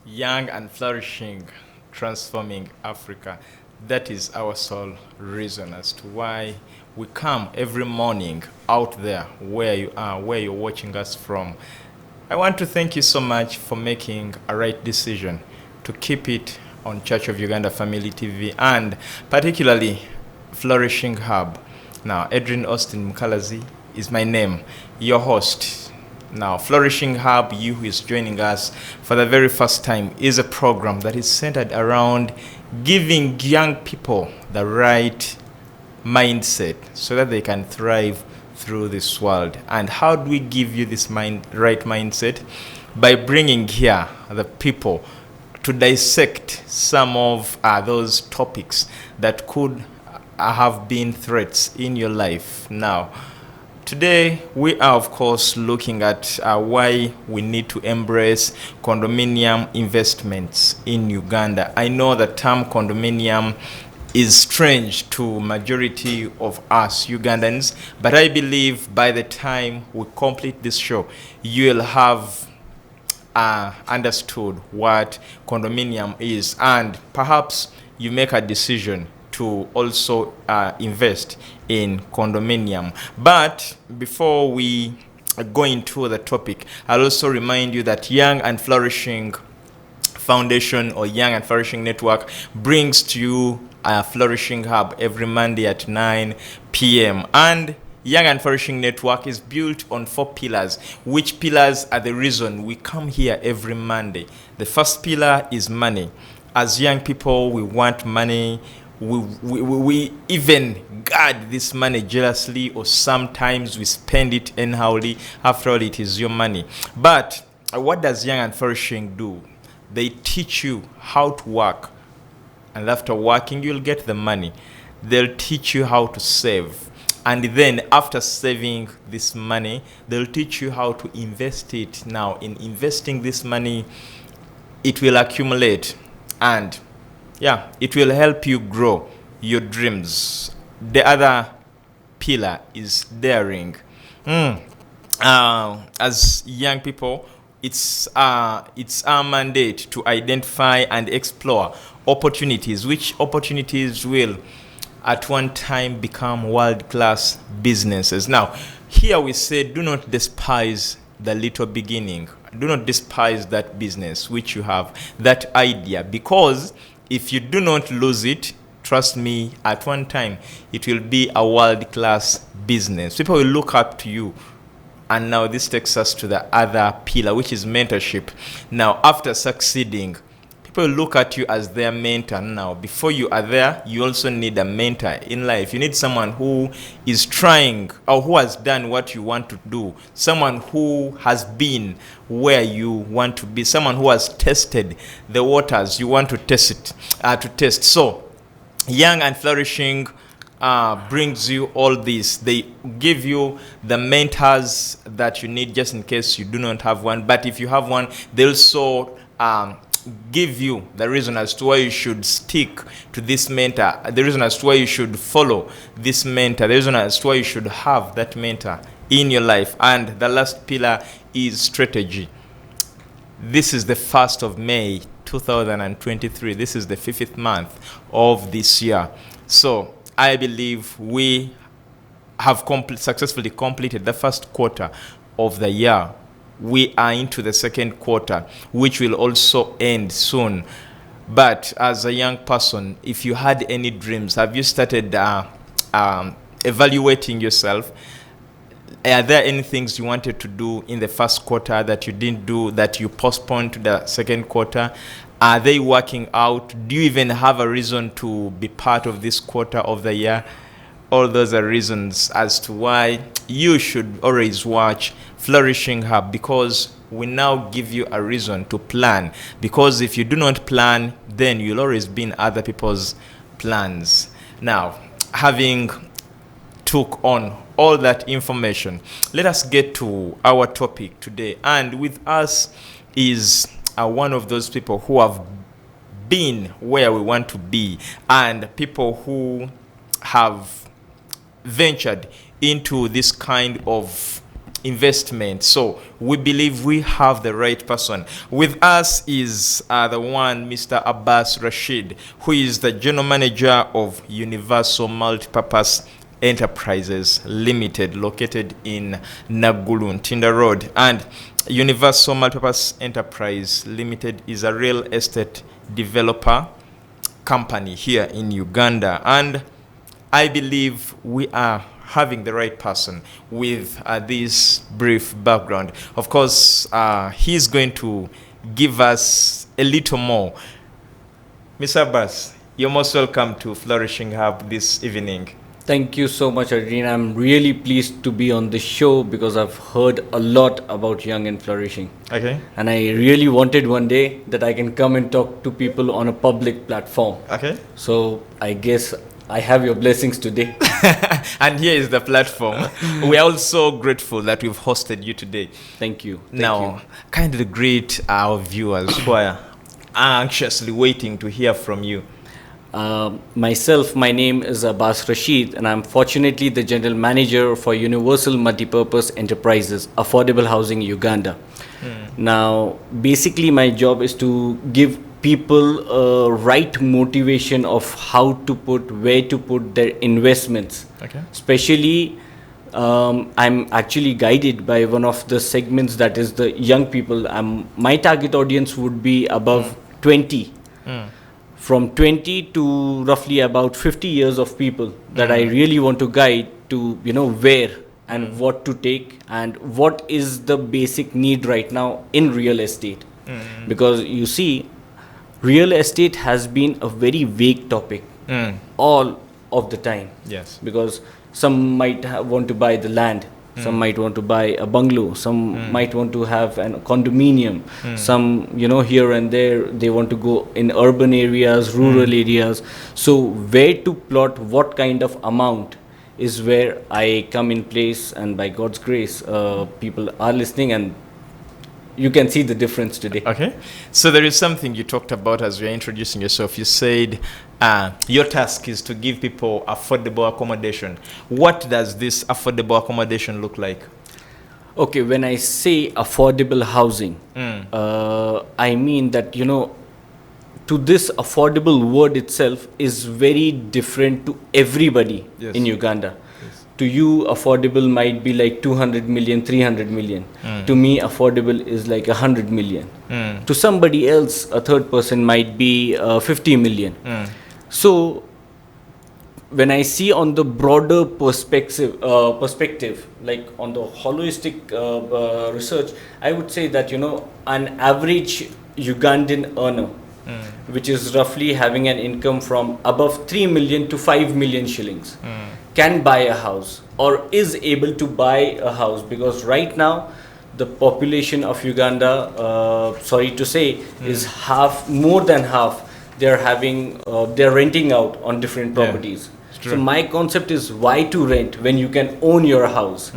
Young and flourishing, transforming Africa. That is our sole reason as to why we come every morning out there where you are, where you're watching us from. I want to thank you so much for making a right decision to keep it on Church of Uganda Family TV and particularly Flourishing Hub. Now, Edrine Austin Mukalazi is my name, your host. Now, Flourishing Hub, you who is joining us for the very first time, is a program that is centered around giving young people the right mindset so that they can thrive through this world. And how do we give you this right mindset? By bringing here the people to dissect some of those topics that could have been threats in your life. Now, today, we are, of course, looking at why we need to embrace condominium investments in Uganda. I know the term condominium is strange to majority of us Ugandans, but I believe by the time we complete this show, you'll have understood what condominium is, and perhaps you make a decision to also invest in condominium. But before we go into the topic, I'll also remind you that Young and Flourishing Foundation or Young and Flourishing Network brings to you a Flourishing Hub every Monday at 9 p.m. And Young and Flourishing Network is built on 4 pillars, which pillars are the reason we come here every Monday. The first pillar is money. As young people, we want money. We even guard this money jealously, or sometimes we spend it anyhowly. After all, it is your money. But what does Young and Flourishing do? They teach you how to work, and after working, you'll get the money. They'll teach you how to save, and then after saving this money, they'll teach you how to invest it. Now, in investing this money, it will accumulate, and it will help you grow your dreams. The other pillar is daring. As young people, it's our mandate to identify and explore opportunities, which opportunities will at one time become world-class businesses. Now, here we say, do not despise the little beginning. Do not despise that business which you have, that idea, because if you do not lose it, trust me, at one time, it will be a world-class business. People will look up to you. And now this takes us to the other pillar, which is mentorship. Now, after succeeding, people will look at you as their mentor. Now, before you are there, you also need a mentor in life. You need someone who is trying or who has done what you want to do. Someone who has been where you want to be. Someone who has tested the waters you want to test. So, Young and Flourishing brings you all this. They give you the mentors that you need just in case you do not have one. But if you have one, they also give you the reason as to why you should stick to this mentor, the reason as to why you should follow this mentor, the reason as to why you should have that mentor in your life. And the last pillar is strategy. This is the 1st of May 2023. This is the 5th month of this year. So I believe we have successfully completed the first quarter of the year. We are into the second quarter, which will also end soon. But as a young person, if you had any dreams, have you started evaluating yourself? Are there any things you wanted to do in the first quarter that you didn't do, that you postponed to the second quarter? Are they working out? Do you even have a reason to be part of this quarter of the year? All those are reasons as to why you should always watch Flourishing Hub, because we now give you a reason to plan. Because if you do not plan, then you'll always be in other people's plans. Now, having took on all that information, let us get to our topic today. And with us is one of those people who have been where we want to be, and people who have ventured into this kind of investment. So we believe we have the right person. With us is the one, Mr. Abbas Rasheed, who is the general manager of Universal Multipurpose Enterprises Limited, located in Nagulu, Ntinda Road. And Universal Multipurpose Enterprise Limited is a real estate developer company here in Uganda, and I believe we are having the right person with this brief background. Of course, he's going to give us a little more. Mr. Abbas, you're most welcome to Flourishing Hub this evening. Thank you so much, Edrine. I'm really pleased to be on this show because I've heard a lot about Young and Flourishing. Okay. And I really wanted one day that I can come and talk to people on a public platform. Okay. So I guess I have your blessings today. And here is the platform. We are also grateful that we've hosted you today. Thank you. Now, kindly greet our viewers who are anxiously waiting to hear from you. Myself, my name is Abbas Rasheed, and I'm fortunately the General Manager for Universal Multipurpose Enterprises, Affordable Housing Uganda. Now, basically my job is to give people a right motivation of how to put, where to put their investments. Okay. Especially, I'm actually guided by one of the segments, that is the young people. My target audience would be above 20. From 20 to roughly about 50 years of people that I really want to guide to, where and what to take and what is the basic need right now in real estate. Because you see, real estate has been a very vague topic all of the time. Yes. Because some might want to buy the land. Some might want to buy a bungalow. Some might want to have a condominium. Some, here and there, they want to go in urban areas, rural areas. So where to plot what kind of amount is where I come in place, and by God's grace, people are listening, and you can see the difference today. Okay. So there is something you talked about as you're introducing yourself. You said your task is to give people affordable accommodation. What does this affordable accommodation look like? Okay, when I say affordable housing, I mean that, to this affordable word itself is very different to everybody in Uganda. To you, affordable might be like 200 million, 300 million. To me, affordable is like 100 million. To somebody else, a third person might be 50 million. So, when I see on the broader perspective, like on the holistic research, I would say that, an average Ugandan earner, which is roughly having an income from above 3 million to 5 million shillings, can buy a house or is able to buy a house. Because right now the population of Uganda, sorry to say, is more than half. They're renting out on different properties. So my concept is, why to rent when you can own your house?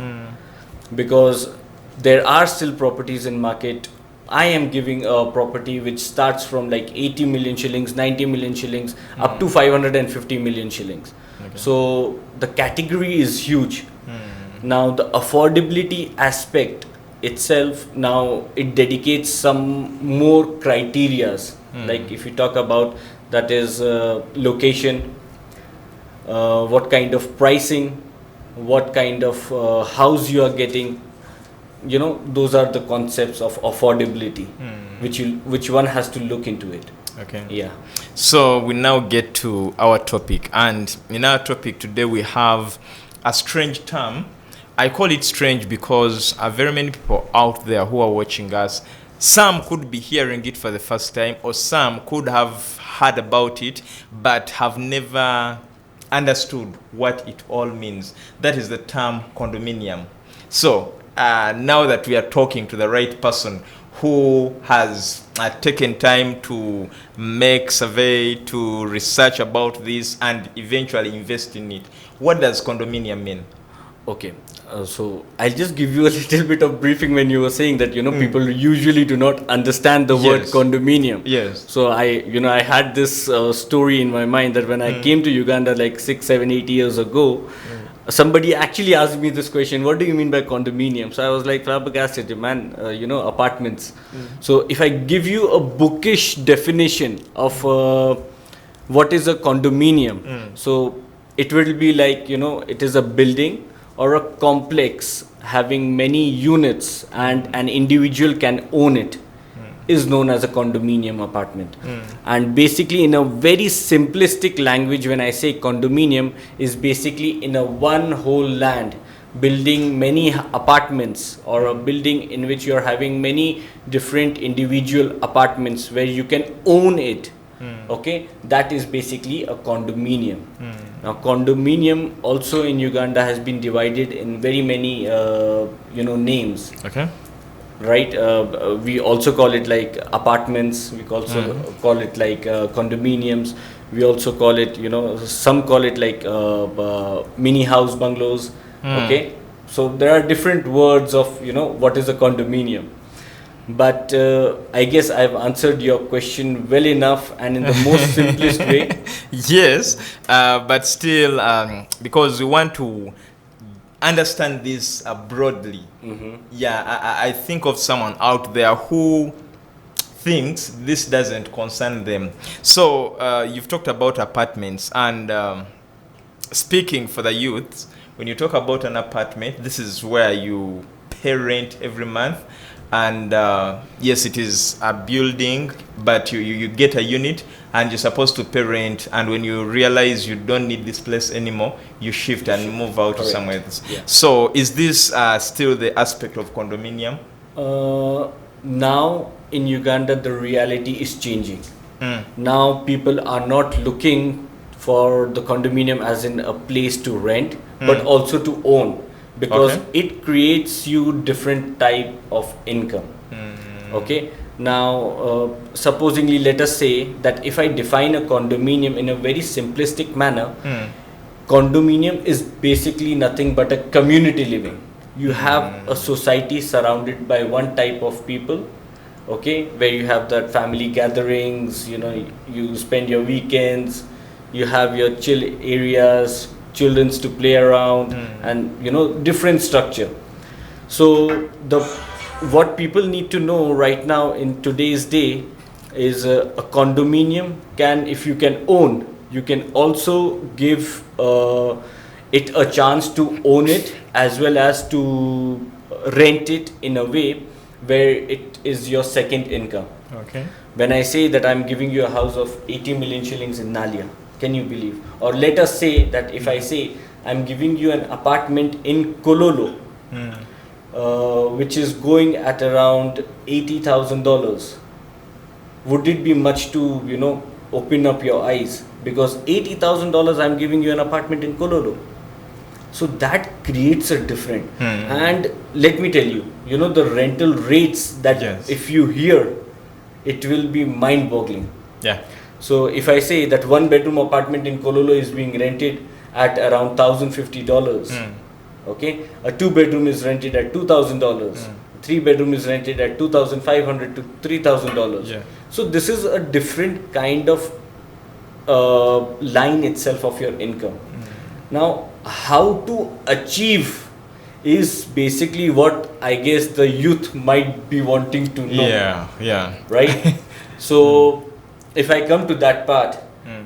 Because there are still properties in market. I am giving a property which starts from like 80 million shillings, 90 million shillings, up to 550 million shillings. Okay. So the category is huge. Now the affordability aspect itself, now it dedicates some more criterias. Like if you talk about, that is location, what kind of pricing, what kind of house you are getting. Those are the concepts of affordability, which one has to look into it. Okay. Yeah. So we now get to our topic, and in our topic today we have a strange term. I call it strange because very many people out there who are watching us, some could be hearing it for the first time, or some could have heard about it but have never understood what it all means. That is the term condominium. So now that we are talking to the right person who has taken time to make survey, to research about this, and eventually invest in it, what does condominium mean? Okay, so I'll just give you a little bit of briefing. When you were saying that, people usually do not understand the word condominium. Yes. So I had this story in my mind that when I came to Uganda like 6, 7, 8 years ago, somebody actually asked me this question, what do you mean by condominium? So I was like flabbergasted, man, apartments. So if I give you a bookish definition of what is a condominium, so it will be like, it is a building or a complex having many units and an individual can own it, is known as a condominium apartment. And basically, in a very simplistic language, when I say condominium, is basically in a one whole land building many apartments, or a building in which you are having many different individual apartments where you can own it. Okay, that is basically a condominium. Now condominium also in Uganda has been divided in very many names. Okay. Right, we also call it like apartments, we also call it like condominiums, we also call it, some call it like mini house bungalows. Okay, so there are different words of what is a condominium, but I guess I've answered your question well enough and in the most simplest way. Yes, but still, because we want to understand this broadly. Yeah, I think of someone out there who thinks this doesn't concern them. So you've talked about apartments, and speaking for the youth, when you talk about an apartment, this is where you pay rent every month. And yes, it is a building, but you get a unit and you're supposed to pay rent. And when you realize you don't need this place anymore, you shift and move out to somewhere else. Yeah. So is this still the aspect of condominium? Now in Uganda, the reality is changing. Now people are not looking for the condominium as in a place to rent, but also to own. Because it creates you different type of income. Okay, now supposingly, let us say that if I define a condominium in a very simplistic manner, condominium is basically nothing but a community living. You have a society surrounded by one type of people, okay, where you have that family gatherings, you spend your weekends, you have your chill areas, children's to play around, and different structure. So what people need to know right now in today's day is a condominium if you can own, you can also give it a chance to own it as well as to rent it in a way where it is your second income. Okay. When I say that I'm giving you a house of 80 million shillings in Nalia, can you believe? Or let us say that if I say I'm giving you an apartment in Kololo, which is going at around $80,000, would it be much to open up your eyes? Because $80,000 I'm giving you an apartment in Kololo. So that creates a different. And let me tell you, the rental rates that if you hear, it will be mind-boggling. Yeah. So if I say that one bedroom apartment in Kololo is being rented at around $1,050, okay, a two bedroom is rented at $2,000, three bedroom is rented at $2,500 to $3,000. Yeah. So this is a different kind of line itself of your income. Now, how to achieve is basically what I guess the youth might be wanting to know. Yeah. Right? So if I come to that part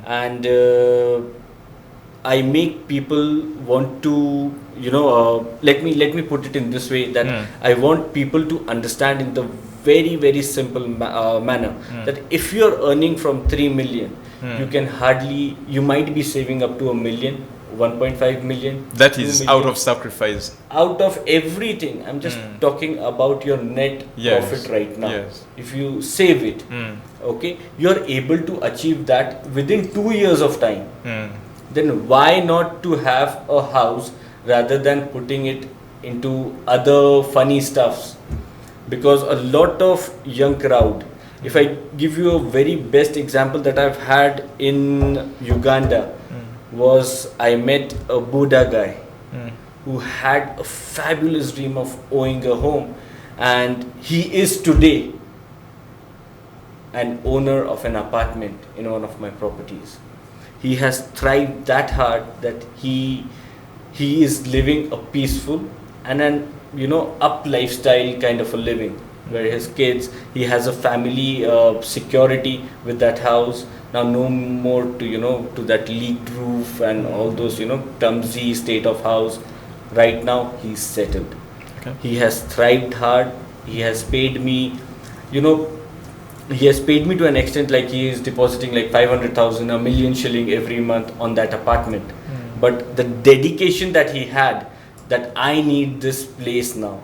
and I make people want to, let me put it in this way, that I want people to understand in the very, very simple manner that if you're earning from 3 million, you might be saving up to 1 million, 1.5 million. That is out of sacrifice. Out of everything. I'm just talking about your net profit right now. Yes. If you save it, okay, you're able to achieve that within 2 years of time. Then why not to have a house rather than putting it into other funny stuffs? Because a lot of young crowd, if I give you a very best example that I've had in Uganda, was I met a Buddha guy who had a fabulous dream of owning a home, and he is today an owner of an apartment in one of my properties. He has thrived that hard that he he is living a peaceful and an up lifestyle kind of a living, where his kids, he has a family security with that house. Now no more to that leaked roof and all those clumsy state of house. Right now he's settled. Okay. He has thrived hard. He has paid me, he has paid me to an extent, like he is depositing like 500,000, a million shilling every month on that apartment. But the dedication that he had, that I need this place now,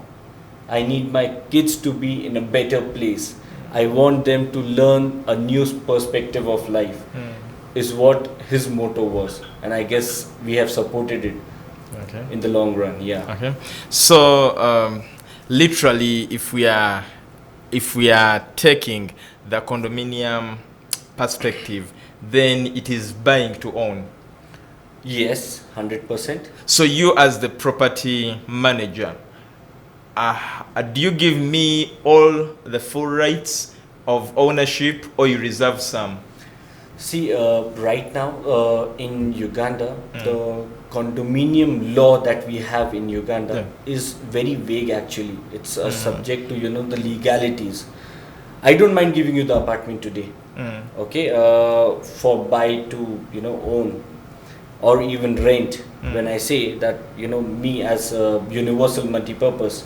I need my kids to be in a better place, I want them to learn a new perspective of life, is what his motto was. And I guess we have supported it in the long run. Yeah. Okay. So literally, if we are taking the condominium perspective, then it is buying to own. Yes, 100%. So you, as the property manager, do you give me all the full rights of ownership, or you reserve some? See, right now in Uganda, the condominium law that we have in Uganda is very vague actually. It's subject to the legalities. I don't mind giving you the apartment today, okay, for buy to own or even rent. When I say that, me as a universal multipurpose,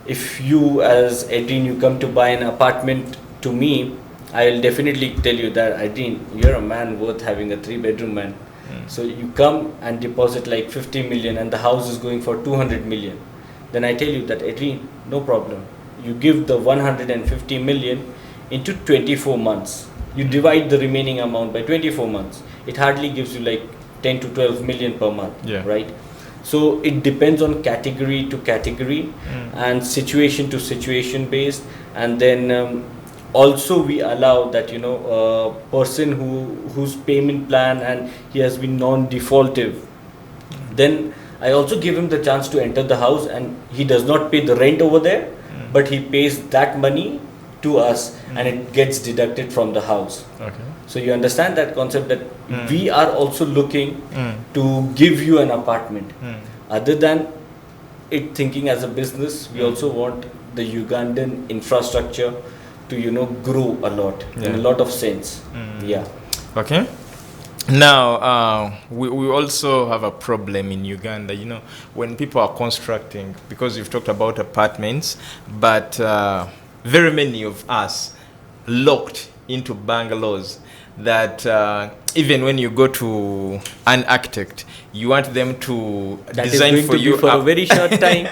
if you as Edrine, you come to buy an apartment to me, I'll definitely tell you that, Edrine, you're a man worth having a 3-bedroom man. So you come and deposit like 50 million and the house is going for 200 million. Then I tell you that, Edrine, no problem. You give the 150 million into 24 months. You divide the remaining amount by 24 months. It hardly gives you like 10 to 12 million per month, right? So it depends on category to category and situation to situation based. And then also we allow that a person whose payment plan and he has been non-defaultive, then I also give him the chance to enter the house, and he does not pay the rent over there, but he pays that money to us and it gets deducted from the house. So you understand that concept, that we are also looking to give you an apartment. Other than it thinking as a business, we also want the Ugandan infrastructure to grow a lot in a lot of sense. Okay. Now we also have a problem in Uganda, when people are constructing, because you've talked about apartments, but very many of us locked into bungalows that even when you go to an architect, you want them to design for you for a very short time.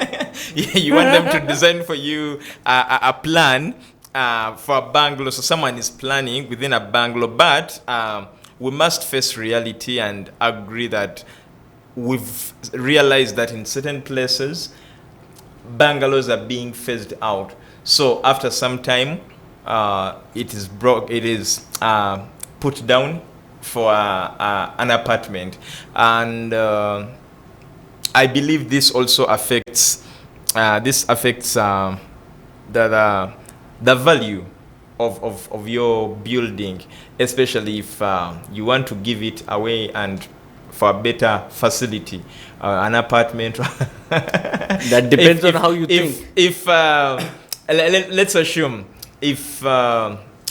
You want them to design for you a plan for a bungalow. So someone is planning within a bungalow, but we must face reality and agree that we've realized that in certain places bungalows are being phased out. So after some time, it is put down for an apartment, and I believe this also affects the value of your building, especially if you want to give it away and for a better facility, an apartment. That depends on how you think. If let's assume if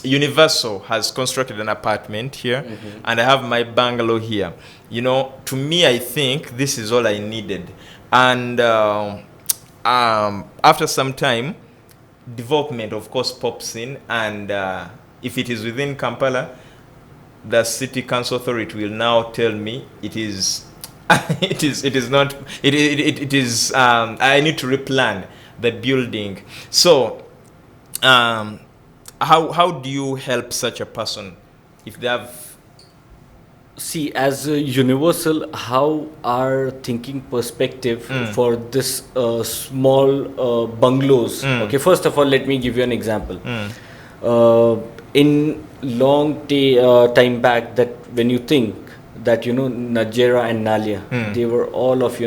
Universal has constructed an apartment here, and I have my bungalow here, to me, I think this is all I needed. And after some time, development of course pops in, and if it is within Kampala, the city council authority will now tell me it is it is not, I need to replan the building. So how do you help such a person if they have? See, as a universal, how our thinking perspective for this small bungalows. Okay, first of all, let me give you an example. In long time back, that when you think that Najera and Nalia, they were all of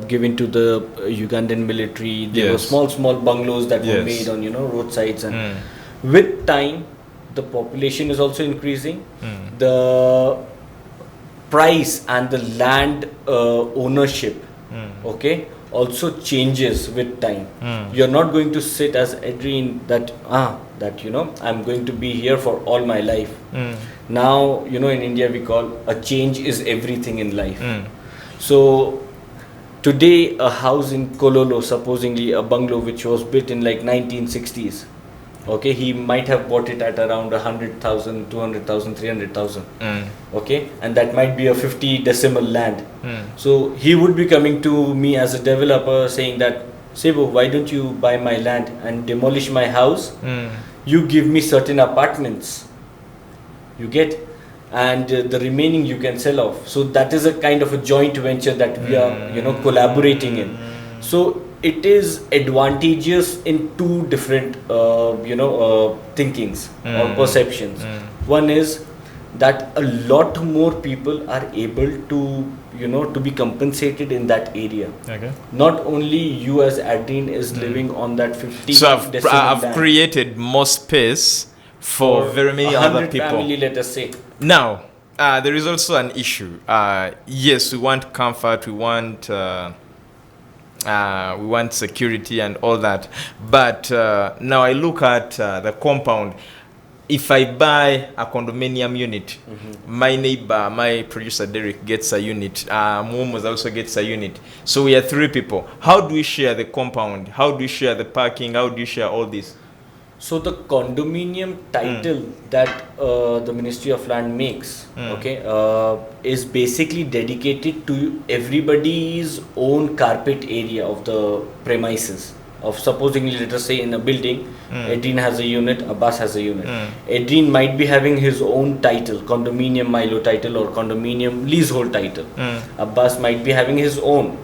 given to the Ugandan military. They were small bungalows that were made on roadsides, and with time the population is also increasing. The price and the land ownership, okay, also changes with time. You're not going to sit as Edrine that I'm going to be here for all my life. Now, in India we call a change is everything in life. So today a house in Kololo, supposedly a bungalow which was built in like 1960s, okay, he might have bought it at around 100,000, 200,000, 300,000, okay, and that might be a 50 decimal land. So he would be coming to me as a developer saying that, Sebo, why don't you buy my land and demolish my house? You give me certain apartments, you get, and the remaining you can sell off. So that is a kind of a joint venture that we are collaborating in. So it is advantageous in two different thinkings or perceptions. One is that a lot more people are able to to be compensated in that area. Okay. Not only you as Edrine is living on that 50. So I've created more space for very many other people. Family, let us say. Now, there is also an issue. Yes, we want comfort, we want security and all that. But now I look at the compound. If I buy a condominium unit, my neighbor, my producer Derek gets a unit. Momos also gets a unit. So we are three people. How do we share the compound? How do we share the parking? How do you share all this? So the condominium title that the Ministry of Land makes, is basically dedicated to everybody's own carpet area of the premises. Of supposingly, let us say in a building, Edrine has a unit, Abbas has a unit. Edrine might be having his own title, condominium Milo title or condominium leasehold title. Abbas might be having his own.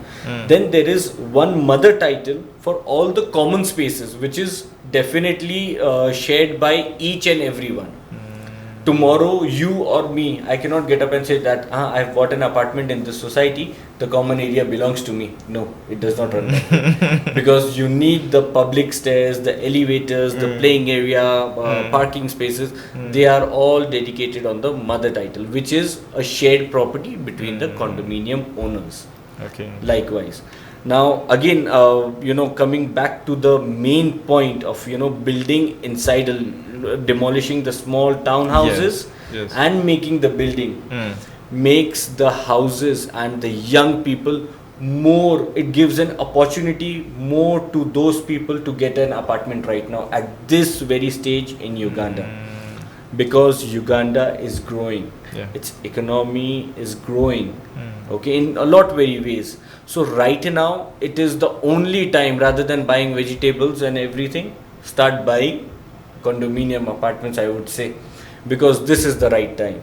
Then there is one mother title for all the common spaces, which is definitely shared by each and everyone. Tomorrow, you or me, I cannot get up and say that I've bought an apartment in this society, the common area belongs to me. No, it does not run that way. Because you need the public stairs, the elevators, the playing area, parking spaces. They are all dedicated on the mother title, which is a shared property between the condominium owners. Okay. Likewise. Now again, coming back to the main point of building inside demolishing the small townhouses and making the building makes the houses and the young people more. It gives an opportunity more to those people to get an apartment right now at this very stage in Uganda, because Uganda is growing. Its economy is growing. Okay, in a lot very ways. So right now it is the only time, rather than buying vegetables and everything, start buying condominium apartments, I would say, because this is the right time.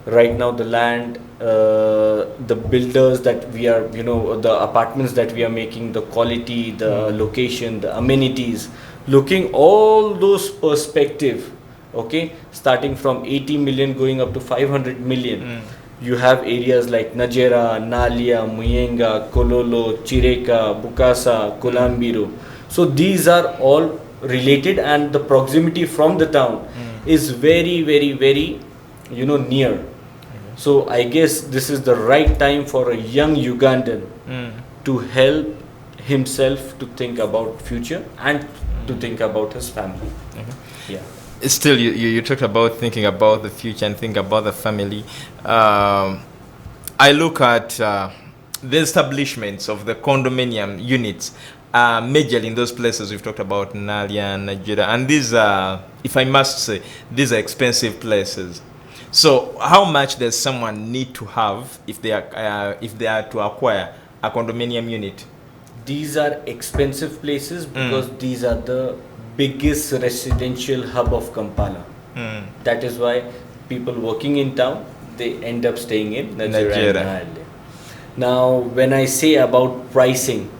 Right now the land, the builders that we are, the apartments that we are making, the quality, the location, the amenities, looking all those perspective, okay, starting from 80 million going up to 500 million. You have areas like Najera, Nalia, Muyenga, Kololo, Chireka, Bukasa, Kolambiro. So these are all related, and the proximity from the town is very, very, very, near. So I guess this is the right time for a young Ugandan to help himself to think about future and to think about his family. Yeah. Still, you talked about thinking about the future and think about the family. I look at the establishments of the condominium units, majorly in those places we've talked about, Nalia and Nigeria, and these are, if I must say, these are expensive places. So how much does someone need to have if they are to acquire a condominium unit? These are expensive places because these are the biggest residential hub of Kampala. That is why people working in town, they end up staying in Nigeria. Now, when I say about pricing,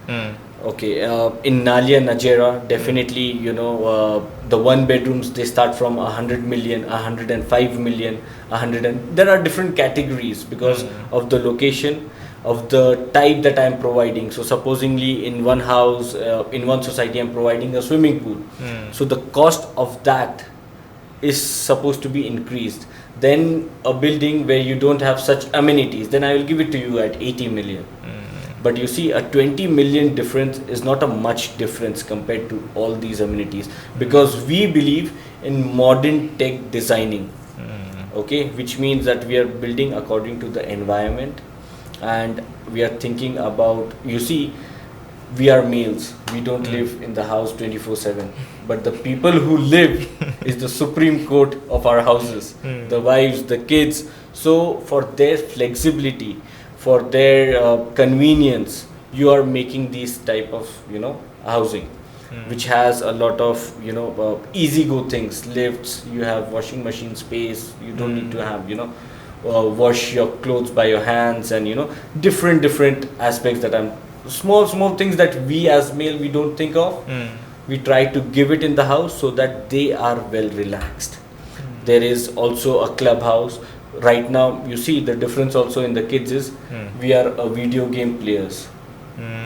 okay, in Nalia, Nigeria, definitely, the one bedrooms, they start from 100 million, 105 million, there are different categories because of the location, of the type that I am providing. So supposingly in one house, in one society, I am providing a swimming pool. So the cost of that is supposed to be increased. Then a building where you don't have such amenities, then I will give it to you at 80 million. But you see, a 20 million difference is not a much difference compared to all these amenities, because we believe in modern tech designing. Okay, which means that we are building according to the environment, and we are thinking about, you see, we are males, we don't live in the house 24/7, but the people who live is the supreme court of our houses, the wives, the kids. So for their flexibility, for their convenience, you are making these type of housing, which has a lot of easy go things, lifts, you have washing machine space, you don't need to have wash your clothes by your hands, and different aspects that I'm small things that we as male we don't think of. We try to give it in the house so that they are well relaxed. There is also a clubhouse. Right now, you see the difference also in the kids is we are a video game players.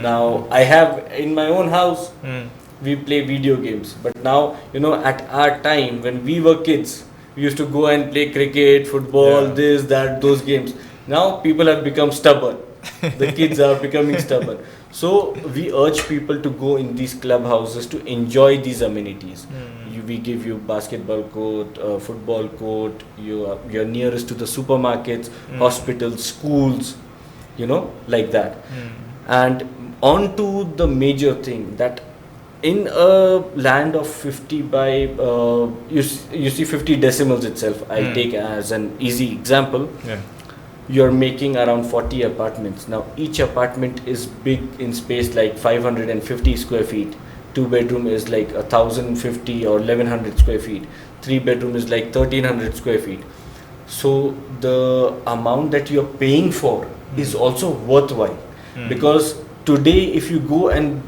Now I have in my own house, we play video games, but now at our time when we were kids, we used to go and play cricket, football, this, that, those games. Now people have become stubborn. The kids are becoming stubborn. So we urge people to go in these clubhouses to enjoy these amenities. We give you basketball court, football court, you're nearest to the supermarkets, hospitals, schools, like that. And on to the major thing, that in a land of 50 by you see 50 decimals itself, I'll take as an easy example. You're making around 40 apartments. Now each apartment is big in space, like 550 square feet. 2-bedroom is like 1050 or 1100 square feet. 3-bedroom is like 1300 square feet. So the amount that you're paying for is also worthwhile, because today if you go and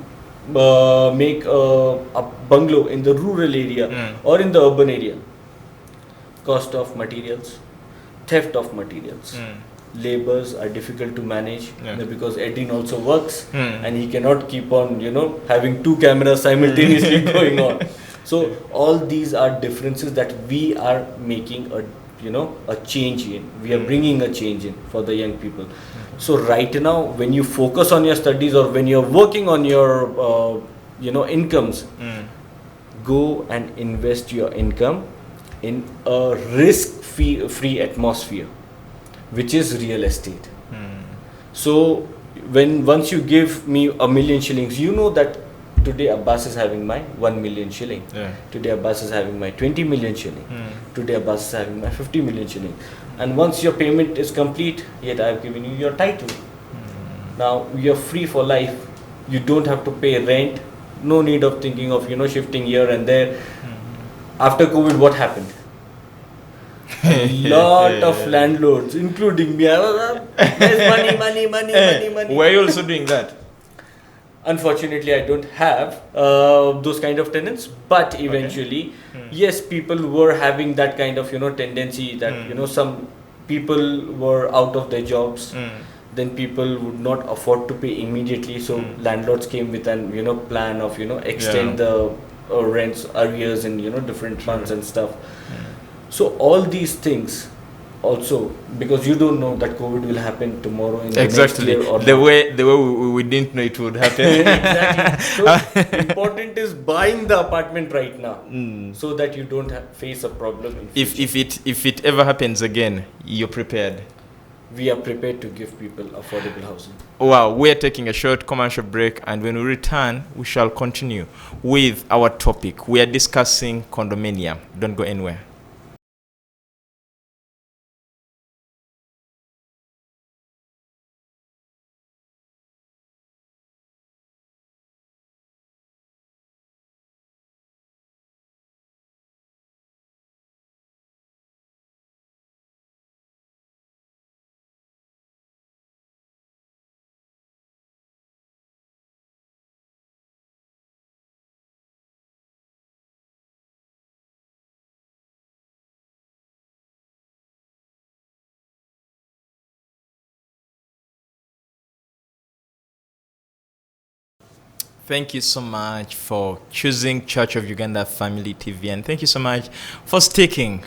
make a bungalow in the rural area or in the urban area, cost of materials, theft of materials, labors are difficult to manage, because Edrine also works and he cannot keep on having two cameras simultaneously going on. So all these are differences that we are making a change in. We are bringing a change in for the young people. So right now, when you focus on your studies or when you're working on your incomes, go and invest your income in a risk-free atmosphere, which is real estate. So once you give me 1 million shillings, that today Abbas is having my 1 million shilling. Today Abbas is having my 20 million shilling. Today Abbas is having my 50 million shilling. And once your payment is complete, yet I have given you your title. Now you're free for life. You don't have to pay rent. No need of thinking of shifting here and there. After COVID, what happened? A lot of landlords, including me, there's money. Were you also doing that? Unfortunately, I don't have those kind of tenants, but eventually, yes, people were having that kind of tendency that some people were out of their jobs. Then people would not afford to pay immediately, so landlords came with an plan of extend the rents arrears in different months and stuff. So all these things also, because you don't know that COVID will happen tomorrow in the next year or the way we didn't know it would happen. Exactly. So important is buying the apartment right now, so that you don't face a problem in future. If it ever happens again, you're prepared. We are prepared to give people affordable housing. Wow, we are taking a short commercial break, and when we return, we shall continue with our topic. We are discussing condominium. Don't go anywhere. Thank you so much for choosing Church of Uganda Family TV, and thank you so much for sticking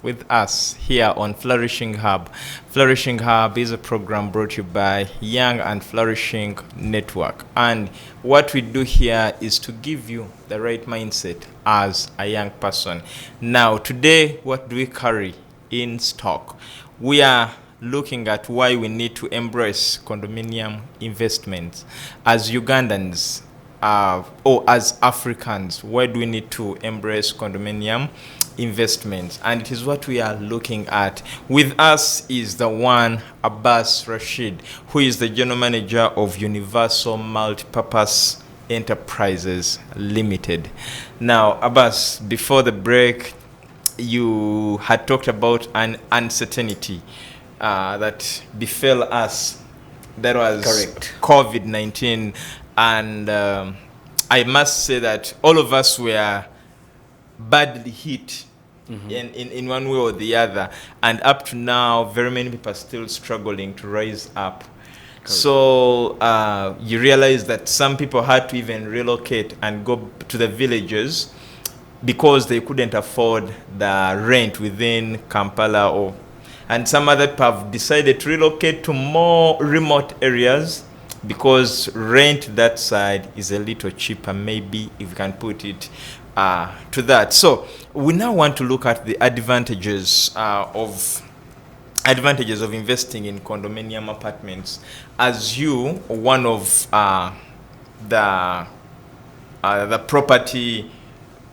with us here on Flourishing Hub. Flourishing Hub is a program brought to you by Young and Flourishing Network. And what we do here is to give you the right mindset as a young person. Now, today, what do we carry in stock? We are looking at why we need to embrace condominium investments as Ugandans or as Africans. Why do we need to embrace condominium investments? And it is what we are looking at. With us is the one Abbas Rasheed, who is the general manager of Universal Multipurpose Enterprises Limited. Now, Abbas, before the break, you had talked about an uncertainty that befell us. That was Correct. COVID-19. And I must say that all of us were badly hit in one way or the other. And up to now, very many people are still struggling to rise up. Correct. So you realize that some people had to even relocate and go to the villages because they couldn't afford the rent within Kampala, and some other people have decided to relocate to more remote areas because rent that side is a little cheaper, maybe, if you can put it to that. So we now want to look at the advantages of investing in condominium apartments. As you, one of the property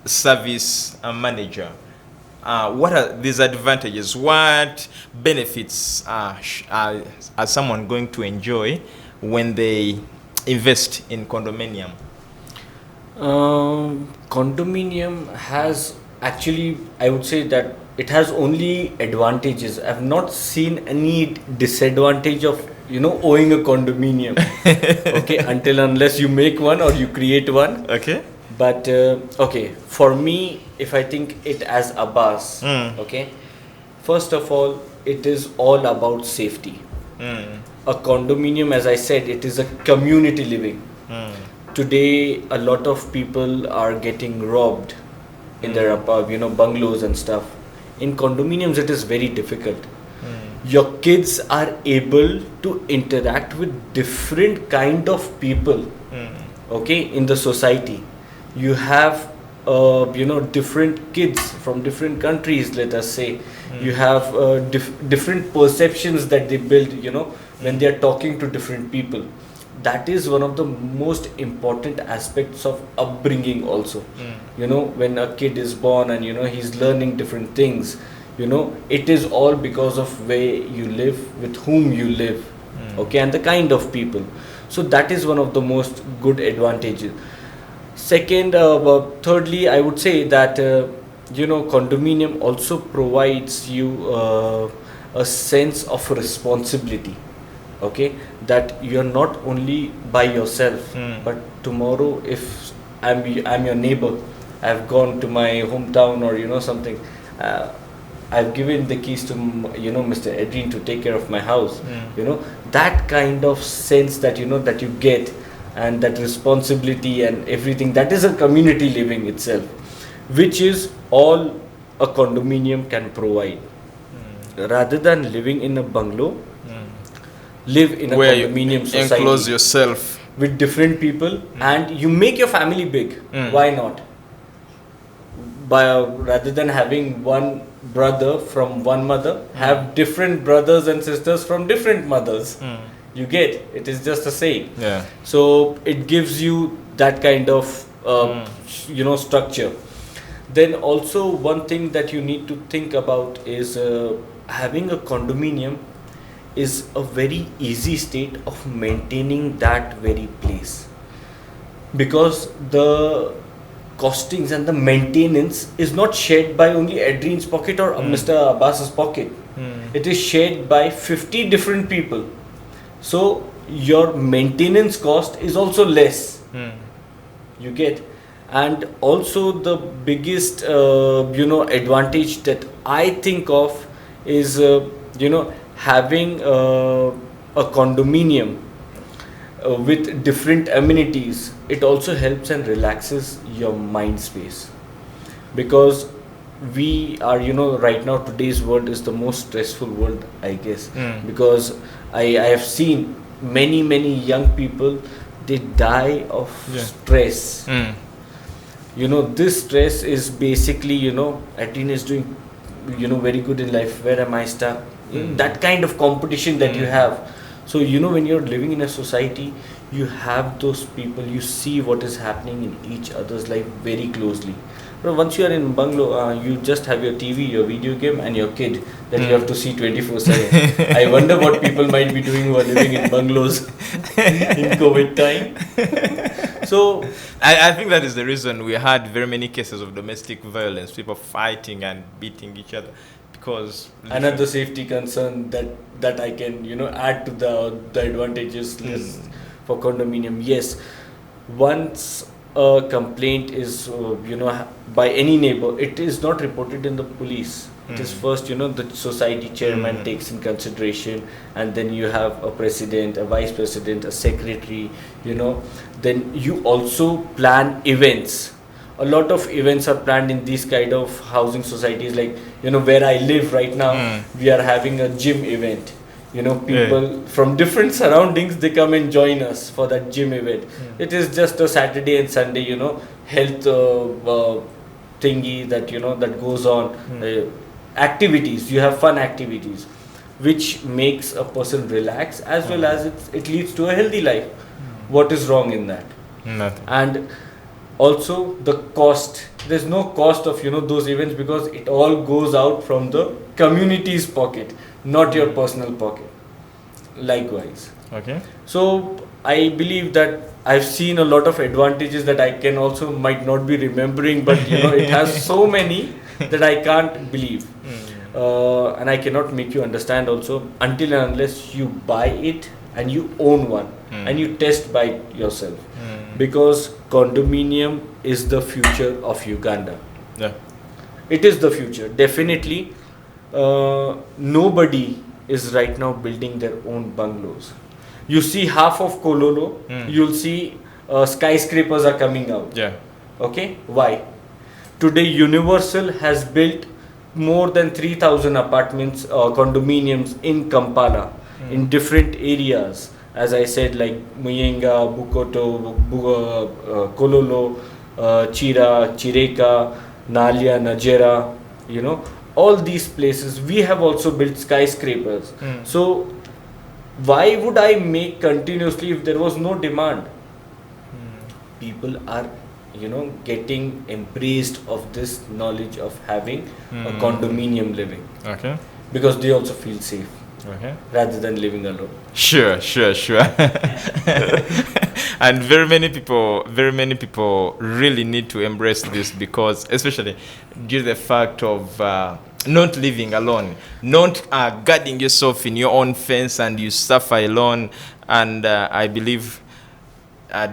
service manager, what are these advantages? What benefits are someone going to enjoy when they invest in condominium? Condominium has actually, I would say that it has only advantages. I've not seen any disadvantage of owning a condominium. Okay, unless you make one or you create one. Okay. But okay, for me, if I think it as Abbas, okay, first of all, it is all about safety. A condominium, as I said, it is a community living. Today, a lot of people are getting robbed in their bungalows and stuff. In condominiums, it is very difficult. Your kids are able to interact with different kind of people, okay, in the society. You have different kids from different countries, let us say. You have different perceptions that they build when they are talking to different people. That is one of the most important aspects of upbringing also. When a kid is born and he's learning different things, it is all because of where you live, with whom you live, okay, and the kind of people. So that is one of the most good advantages. Second, thirdly, I would say that condominium also provides you a sense of responsibility. Okay, that you're not only by yourself, but tomorrow, if I'm your neighbor, I've gone to my hometown or something, I've given the keys to Mr. Edrine to take care of my house. That kind of sense that that you get, and that responsibility and everything, that is a community living itself, which is all a condominium can provide. Rather than living in a bungalow, live in a where condominium society, enclose yourself with different people, and you make your family big. Why not? Rather than having one brother from one mother, have different brothers and sisters from different mothers. You get, it is just the same. Yeah. So it gives you that kind of structure. Then also one thing that you need to think about is having a condominium is a very easy state of maintaining that very place, because the costings and the maintenance is not shared by only Edrine's pocket or Mr. Abbas's pocket. It is shared by 50 different people. So your maintenance cost is also less. You get, and also the biggest advantage that I think of is having a condominium with different amenities, it also helps and relaxes your mind space, because we are, right now today's world is the most stressful world, I guess. Because I have seen many young people, they die of stress. This stress is basically, Edrine is doing, very good in life, where am I stuck? That kind of competition that you have. So, when you're living in a society, you have those people, you see what is happening in each other's life very closely. But once you are in bungalow, you just have your TV, your video game, and your kid that you have to see 24/7. I wonder what people might be doing who are living in bungalows in COVID time. So, I think that is the reason we had very many cases of domestic violence, people fighting and beating each other. Because another safety concern that I can add to the advantages list for condominium. Yes, once a complaint is by any neighbor, it is not reported in the police. It is first the society chairman takes in consideration, and then you have a president, a vice president, a secretary. Then you also plan events. A lot of events are planned in these kind of housing societies, like where I live right now. We are having a gym event. People from different surroundings, they come and join us for that gym event. It is just a Saturday and Sunday health thingy that that goes on. Activities, you have fun activities, which makes a person relax, as well as it leads to a healthy life. What is wrong in that? Nothing. And also the cost, there's no cost of those events, because it all goes out from the community's pocket, not your personal pocket. Likewise. Okay. So I believe that I've seen a lot of advantages that I can also might not be remembering, but it has so many that I can't believe. And I cannot make you understand also until and unless you buy it and you own one and you test by it yourself. Because condominium is the future of Uganda. Yeah. It is the future, definitely. Nobody is right now building their own bungalows. You see half of Kololo, you'll see skyscrapers are coming out. Yeah. Okay, why? Today Universal has built more than 3,000 apartments, condominiums in Kampala, in different areas. As I said, like Muyenga, Bukoto, Kololo, Chira, Chireka, Nalia, Najera, all these places. We have also built skyscrapers. So why would I make continuously if there was no demand? People are, getting embraced of this knowledge of having a condominium living. Okay. Because they also feel safe. Okay. Rather than living alone. Sure. And very many people really need to embrace this, because especially due to the fact of not living alone, not guarding yourself in your own fence, and you suffer alone. And I believe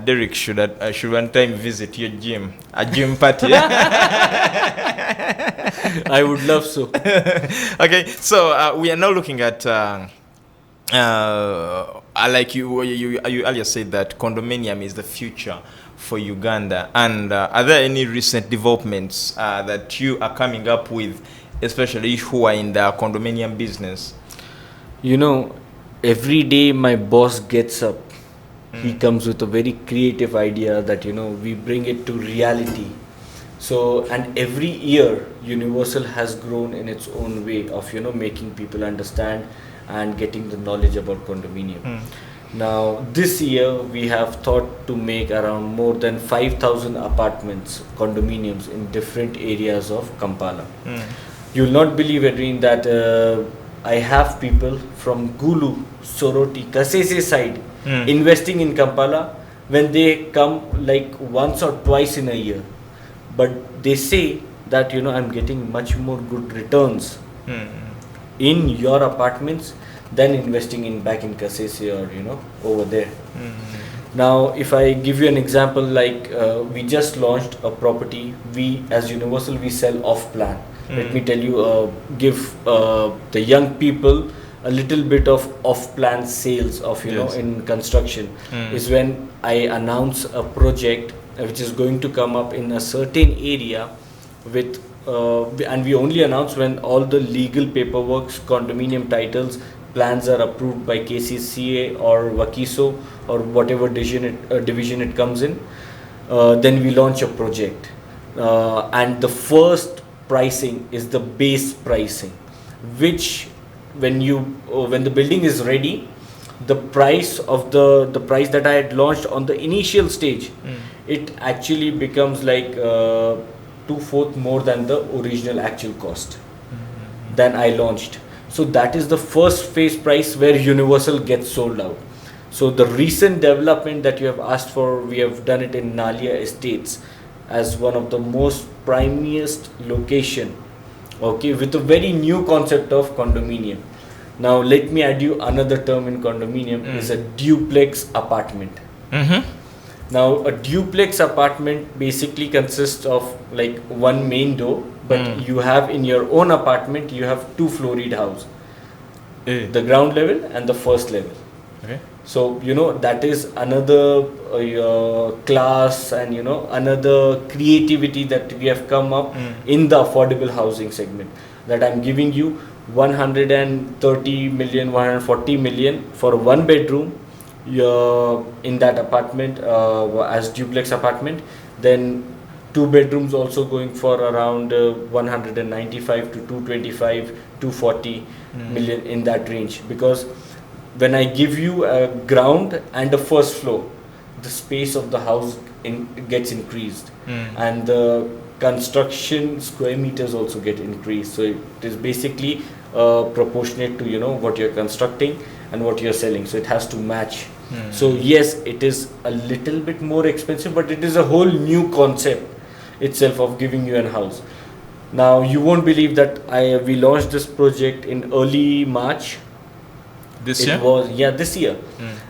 Derek should one time visit your gym, a gym party. I would love so. Okay, so we are now looking at like you earlier said that condominium is the future for Uganda. And are there any recent developments that you are coming up with, especially who are in the condominium business? Every day my boss gets up. He comes with a very creative idea that we bring it to reality. So, and every year Universal has grown in its own way of making people understand and getting the knowledge about condominium. Now this year we have thought to make around more than 5,000 apartments, condominiums in different areas of Kampala. You will not believe, Edrine, that I have people from Gulu, Soroti, Kasese side investing in Kampala when they come like once or twice in a year. But they say that I'm getting much more good returns in your apartments than investing in back in Kasese or over there. Now if I give you an example, like we just launched a property. We as Universal, we sell off plan. Let me tell you, give the young people a little bit of off-plan sales of in construction is when I announce a project which is going to come up in a certain area with and we only announce when all the legal paperwork, condominium titles, plans are approved by KCCA or Wakiso or whatever division it comes in. Then we launch a project, and the first pricing is the base pricing, which when the building is ready, the price of the price that I had launched on the initial stage, it actually becomes like 2/4 more than the original actual cost than I launched. So that is the first phase price where Universal gets sold out. So the recent development that you have asked for, we have done it in Nalia Estates as one of the most primiest location, okay, with a very new concept of condominium. Now let me add you another term in condominium is a duplex apartment. Now a duplex apartment basically consists of like one main door, but you have in your own apartment you have two floored house, the ground level and the first level. Okay. So that is another class and another creativity that we have come up in the affordable housing segment, that I'm giving you 130 million, 140 million for one bedroom in that apartment as duplex apartment. Then two bedrooms also going for around 195 to 225, 240 million, in that range. Because when I give you a ground and a first floor, the space of the house gets increased, and the construction square meters also get increased. So it is basically proportionate to what you're constructing and what you're selling. So it has to match. So yes, it is a little bit more expensive, but it is a whole new concept itself of giving you a house. Now you won't believe that we launched this project in early March. This year? This year.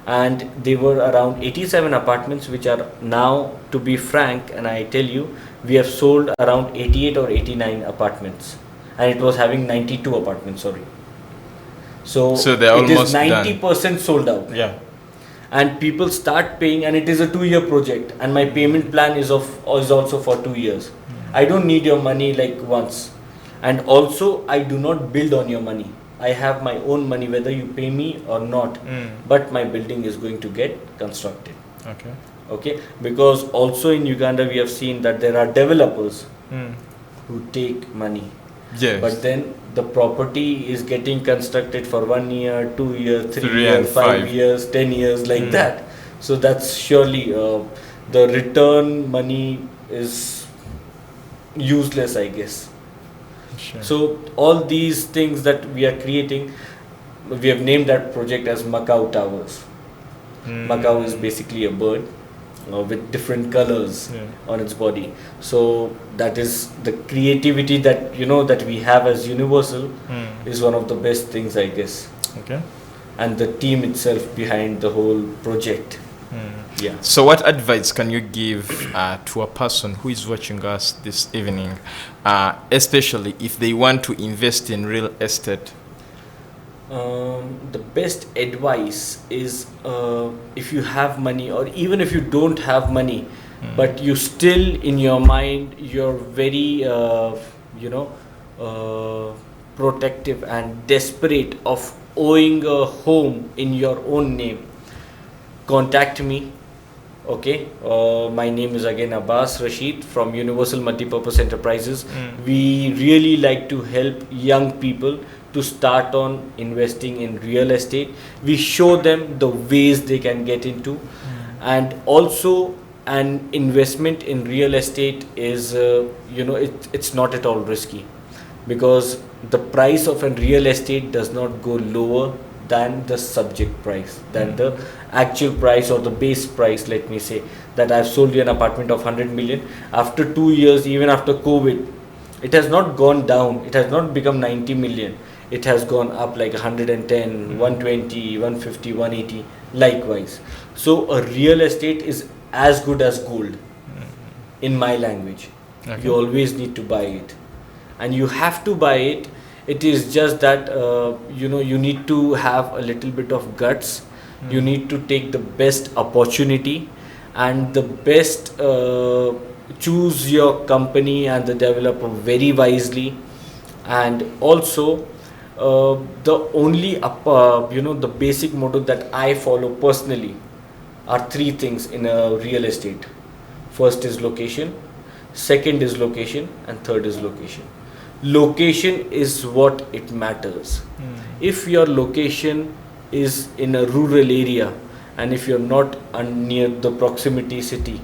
And they were around 87 apartments, which are now, to be frank, and I tell you, we have sold around 88 or 89 apartments, and it was having 92 apartments, sorry. So they're it almost is 90% sold out. Yeah. And people start paying, and it is a 2-year project, and my payment plan is also for 2 years. I don't need your money like once, and also I do not build on your money. I have my own money whether you pay me or not, but my building is going to get constructed. Okay, because also in Uganda we have seen that there are developers who take money. Yes. But then the property is getting constructed for 1 year, 2 years, 3 years, 5 years, 10 years, like that. So that's surely the return money is useless, I guess. Sure. So all these things that we are creating, we have named that project as Macau Towers. Macau is basically a bird with different colors on its body. So that is the creativity that that we have as Universal is one of the best things, I guess. Okay. And the team itself behind the whole project. Yeah. So what advice can you give to a person who is watching us this evening, especially if they want to invest in real estate? The best advice is if you have money, or even if you don't have money, but you still in your mind you're very protective and desperate of owing a home in your own name, contact me. Okay, my name is again Abbas Rasheed from Universal Multipurpose Enterprises. We really like to help young people to start on investing in real estate. We show them the ways they can get into, and also an investment in real estate is it's not at all risky, because the price of a real estate does not go lower than the subject price, than the actual price or the base price. Let me say that I've sold you an apartment of 100 million. After 2 years, even after COVID, it has not gone down. It has not become 90 million. It has gone up like 110, 120, 150, 180, likewise. So a real estate is as good as gold in my language. You always need to buy it, and you have to buy it It is just that you need to have a little bit of guts. You need to take the best opportunity and the best choose your company and the developer very wisely. And also the only the basic motto that I follow personally are three things in a real estate. First is location, second is location, and third is location. Location is what it matters. If your location is in a rural area and if you're not near the proximity city,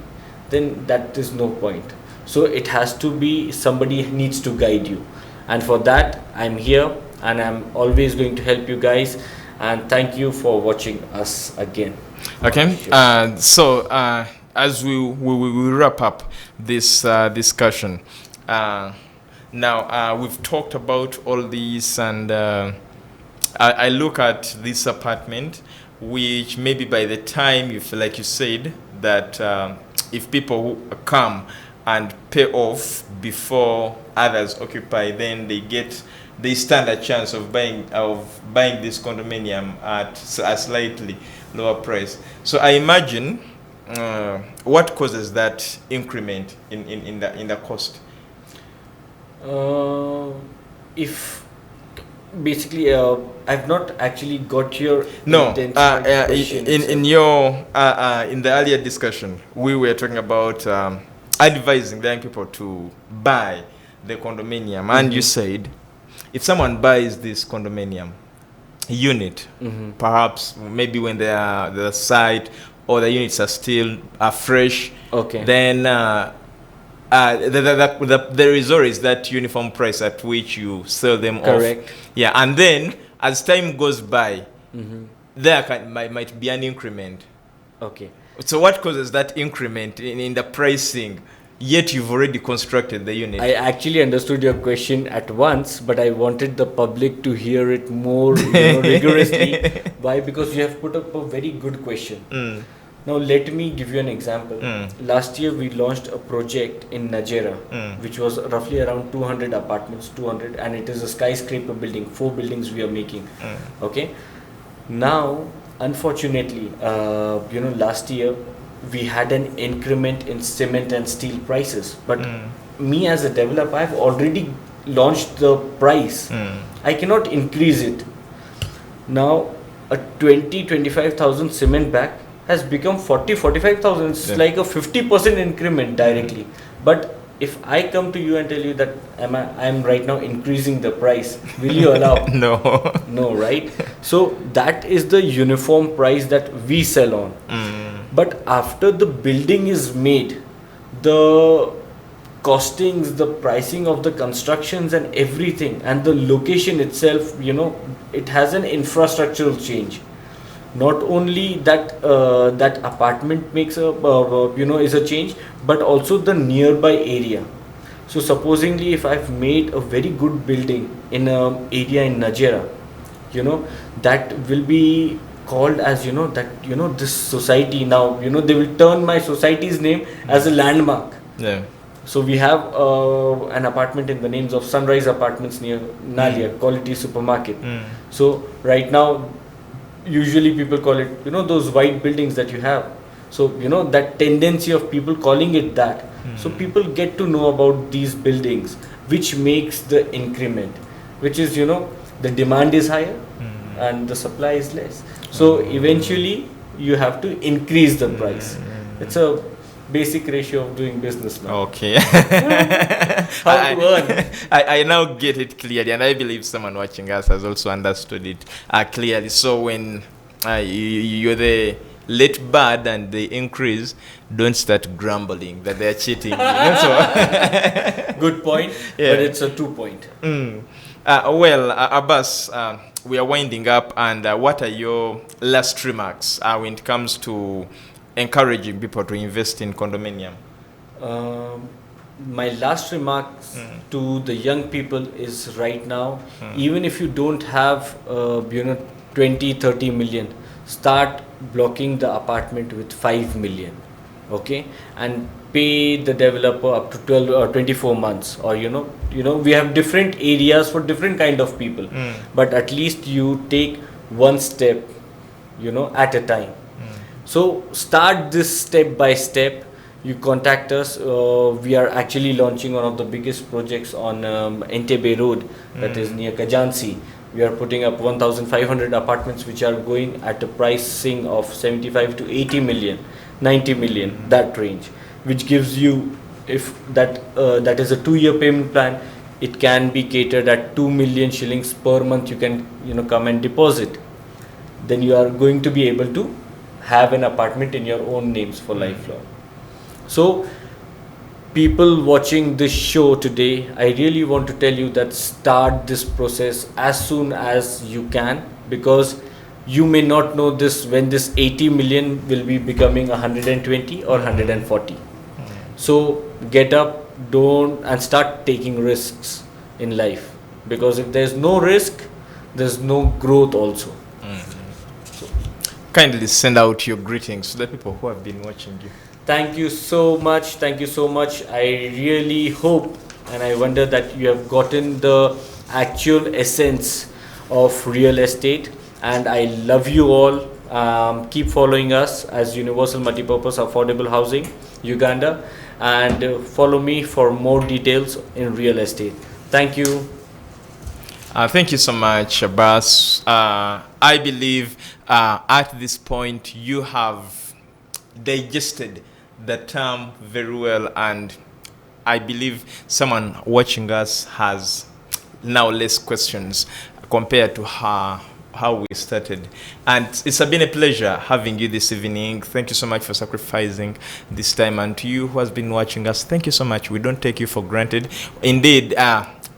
then that is no point. So it has to be somebody needs to guide you, and for that I'm here and I'm always going to help you guys. And thank you for watching us again. Okay, so as we wrap up this discussion, now we've talked about all these, and I look at this apartment, which maybe by the time you feel like you said that if people come and pay off before others occupy, then they stand a chance of buying this condominium at a slightly lower price. So I imagine what causes that increment in the cost. If basically I've not actually got your question. In the earlier discussion we were talking about advising the young people to buy the condominium, and you said if someone buys this condominium unit, perhaps maybe when the site or the units are still fresh, then the result is that uniform price at which you sell them Correct. off. Yeah, and then as time goes by, there might be an increment. Okay. So what causes that increment in the pricing, yet you've already constructed the unit? I actually understood your question at once, but I wanted the public to hear it more rigorously. Why? Because you have put up a very good question. Now let me give you an example. Last year we launched a project in Najera, which was roughly around 200 apartments, and it is a skyscraper building, 4 buildings we are making. Okay. Now, unfortunately, last year we had an increment in cement and steel prices. But me as a developer, I've already launched the price. I cannot increase it. Now, a 25,000 cement bag has become 45,000. It's like a 50% increment directly. But if I come to you and tell you that I'm right now increasing the price, will you allow? No, right? So that is the uniform price that we sell on. But after the building is made, the costings, the pricing of the constructions and everything, and the location itself, it has an infrastructural change. Not only that that apartment makes is a change, but also the nearby area. So supposingly if I've made a very good building in an area in Najera, that will be called as this society now, they will turn my society's name as a landmark. So we have an apartment in the names of Sunrise Apartments near Nalia, Quality Supermarket. So right now usually people call it those white buildings that you have. So that tendency of people calling it that. So people get to know about these buildings, which makes the increment, which is the demand is higher and the supply is less. So eventually you have to increase the price. It's a basic ratio of doing business now. Okay. How to earn. I now get it clearly, and I believe someone watching us has also understood it clearly. So when you're the late bird and they increase, don't start grumbling that they're cheating. Good point, but it's a 2 point. Abbas, we are winding up, and what are your last remarks when it comes to encouraging people to invest in condominium? My last remarks to the young people is right now, even if you don't have 20-30 million, start blocking the apartment with 5 million. Okay, and pay the developer up to 12 or 24 months, or we have different areas for different kind of people, but at least you take one step at a time. So start this step by step. You contact us. We are actually launching one of the biggest projects on Entebbe Road, that is near Kajansi. We are putting up 1,500 apartments which are going at a pricing of 75 to 80 million, 90 million, that range, which gives you, if that is a 2-year payment plan, it can be catered at 2 million shillings per month. You can come and deposit. Then you are going to be able to have an apartment in your own names for lifelong. So people watching this show today, I really want to tell you that start this process as soon as you can, because you may not know this when this 80 million will be becoming 120 or 140. So get up, don't, and start taking risks in life, because if there's no risk, there's no growth also. Kindly send out your greetings to the people who have been watching you. Thank you so much. Thank you so much. I really hope and I wonder that you have gotten the actual essence of real estate. And I love you all. Keep following us as Universal Multipurpose Affordable Housing, Uganda. And follow me for more details in real estate. Thank you. Thank you so much, Abbas. I believe at this point you have digested the term very well, and I believe someone watching us has now less questions compared to how we started. And it's been a pleasure having you this evening. Thank you so much for sacrificing this time, and to you who has been watching us, thank you so much. We don't take you for granted. Indeed,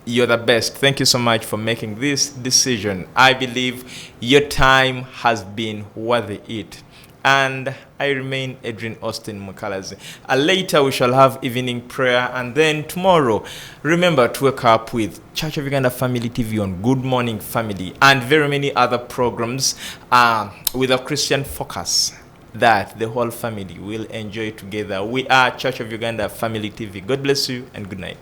you're the best. Thank you so much for making this decision. I believe your time has been worth it. And I remain Edrine Austin Mukalazi. Later we shall have evening prayer, and then tomorrow, remember to wake up with Church of Uganda Family TV on Good Morning Family, and very many other programs with a Christian focus that the whole family will enjoy together. We are Church of Uganda Family TV. God bless you and good night.